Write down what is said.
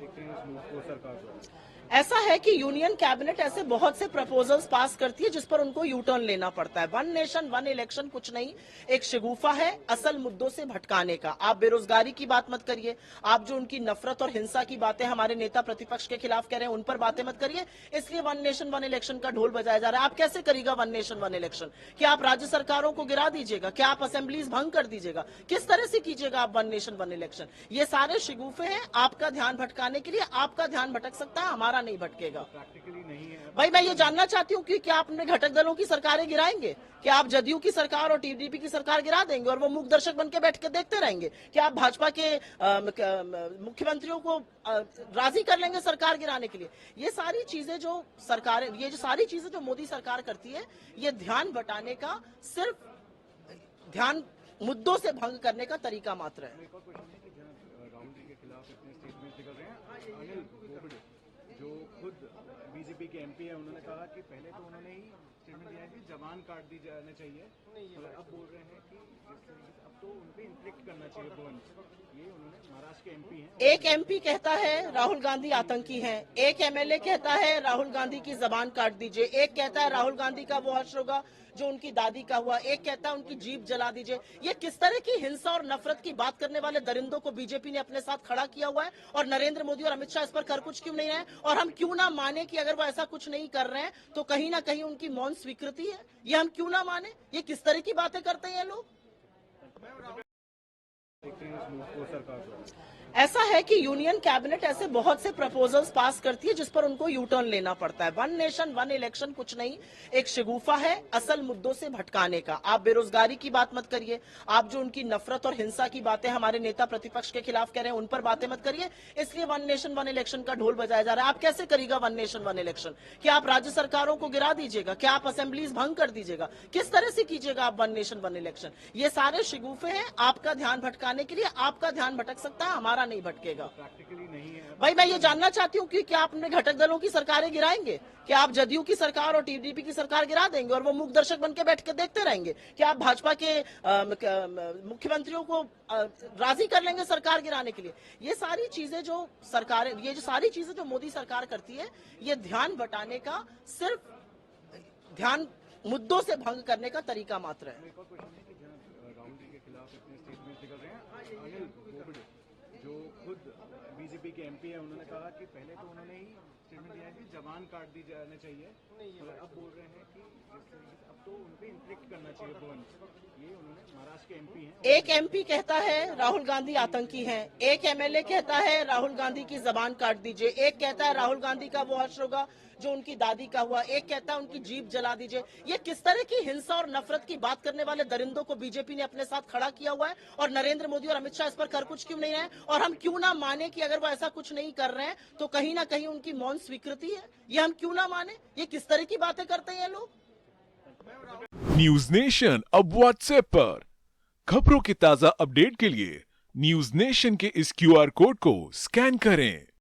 देखते हैं इस मूव को सरकार द्वारा। ऐसा है कि यूनियन कैबिनेट ऐसे बहुत से प्रपोजल्स पास करती है जिस पर उनको यू टर्न लेना पड़ता है। वन नेशन वन इलेक्शन कुछ नहीं, एक शगुफा है असल मुद्दों से भटकाने का। आप बेरोजगारी की बात मत करिए, आप जो उनकी नफरत और हिंसा की बातें हमारे नेता प्रतिपक्ष के खिलाफ कह रहे हैं उन पर बातें मत करिए। इसलिए वन नेशन वन इलेक्शन का ढोल बजाया जा रहा है। आप कैसे करिएगा वन नेशन वन इलेक्शन? क्या आप राज्य सरकारों को गिरा दीजिएगा? क्या आप असेंबलीज भंग कर दीजिएगा? किस तरह से कीजिएगा आप वन नेशन वन इलेक्शन? ये सारे शगुफे हैं आपका ध्यान भटकाने के लिए। आपका ध्यान भटक सकता है, हमारा नहीं भटकेगा। प्रैक्टिकली नहीं है भाई मैं ये जानना चाहती हूँ कि क्या आप अपने घटक दलों की सरकारें गिराएंगे? क्या आप जदयू की सरकार और टीडीपी की सरकार गिरा देंगे और वो मूक दर्शक बन के बैठ के देखते रहेंगे? क्या आप भाजपा के मुख्यमंत्रियों को राजी कर लेंगे सरकार गिराने के लिए? ये सारी चीजें जो सरकार, ये जो सारी चीजें जो मोदी सरकार करती है, ये ध्यान बटाने का, सिर्फ ध्यान मुद्दों से भंग करने का तरीका मात्र है। एक और क्वेश्चन है कि जहाँ राहुल जी के खिलाफ इतने स्टेटमेंट निकल रहे हैं, अनिल बोबडे जो खुद बीजेपी के एमपी है, उन्होंने कहा कि पहले तो उन्होंने ही स्टेटमेंट दिया है कि जवान काट दी जाने चाहिए, मगर अब बोल रहे हैं कि जिस तरीके से अब तो उनपे इन्फ्लिक्ट करना चाहिए बर्न। ये उन्होंने महाराष्ट्र के एमपी हैं। एक एमपी कहता है राहुल गांधी आतंकी हैं, एक एमएलए कहता है राहुल गांधी की जबान काट दीजिए, एक कहता है राहुल गांधी का वो हश्र होगा जो उनकी दादी का हुआ, एक कहता है उनकी जीप जला दीजिए। ये किस तरह की हिंसा और नफरत की बात करने वाले दरिंदों को बीजेपी ने अपने साथ खड़ा किया हुआ है और नरेंद्र मोदी और अमित शाह इस पर कर कुछ क्यों नहीं रहे? और हम क्यों ना माने कि अगर वो ऐसा कुछ नहीं कर रहे हैं तो कहीं ना कहीं उनकी मौन स्वीकृति है? ये हम क्यों ना माने? ये किस तरह की बातें करते हैं ये लोग? देखते हैं इस मूव को सरकार द्वारा। ऐसा है कि यूनियन कैबिनेट ऐसे बहुत से प्रपोजल्स पास करती है जिस पर उनको यू टर्न लेना पड़ता है। वन नेशन वन इलेक्शन कुछ नहीं, एक शगुफा है असल मुद्दों से भटकाने का। आप बेरोजगारी की बात मत करिए, आप जो उनकी नफरत और हिंसा की बातें हमारे नेता प्रतिपक्ष के खिलाफ कह रहे हैं उन पर बातें मत करिए। इसलिए वन नेशन वन इलेक्शन का ढोल बजाया जा रहा है। आप कैसे करिएगा वन नेशन वन इलेक्शन? क्या आप राज्य सरकारों को गिरा दीजिएगा? क्या आप असेंबलीज भंग कर दीजिएगा? किस तरह से कीजिएगा आप वन नेशन वन इलेक्शन? ये सारे शगुफे हैं आपका ध्यान भटकाने के लिए। आपका ध्यान भटक सकता है, हमारा नहीं भटकेगा। प्रैक्टिकली नहीं है भाई मैं ये जानना चाहती हूँ कि क्या आप अपने घटक दलों की सरकारें गिराएंगे? क्या आप जदयू की सरकार और टीडीपी की सरकार गिरा देंगे और वो मूक दर्शक बन के बैठ के देखते रहेंगे? क्या आप भाजपा के मुख्यमंत्रियों को राजी कर लेंगे सरकार गिराने के लिए? ये सारी चीजें जो सरकारें, ये जो सारी चीजें जो मोदी सरकार करती है, ये ध्यान बटाने का, सिर्फ ध्यान मुद्दों से भंग करने का तरीका मात्र है। एक और क्वेश्चन है कि जहाँ राहुल जी के खिलाफ इतने स्टेटमेंट निकल रहे हैं, अनिल बोबडे जो खुद बीजेपी के एमपी है, उन्होंने कहा कि पहले तो उन्होंने ही स्टेटमेंट दिया है कि जवान काट दी जाने चाहिए, मगर अब बोल रहे हैं कि जिस तरीके से अब तो उनपे इन्फ्लिक्ट करना चाहिए बर्न। ये उन्होंने महाराष्ट्र के एमपी हैं। एक एमपी कहता है राहुल गांधी आतंकी हैं, एक एमएलए कहता है राहुल गांधी की जबान काट दीजिए, एक कहता है राहुल गांधी का वो हश्र होगा जो उनकी दादी का हुआ, एक कहता है उनकी जीप जला दीजिए। ये किस तरह की हिंसा और नफरत की बात करने वाले दरिंदों को बीजेपी ने अपने साथ खड़ा किया हुआ है और नरेंद्र मोदी और अमित शाह इस पर कर कुछ क्यों नहीं रहे? और हम क्यों ना माने कि अगर वो ऐसा कुछ नहीं कर रहे हैं तो कहीं ना कहीं उनकी मौन स्वीकृति है? ये हम क्यों ना माने? ये किस तरह की बातें करते हैं ये लोग? न्यूज नेशन अब व्हाट्सएप पर खबरों के ताजा अपडेट के लिए न्यूज नेशन के इस क्यूआर कोड को स्कैन करें।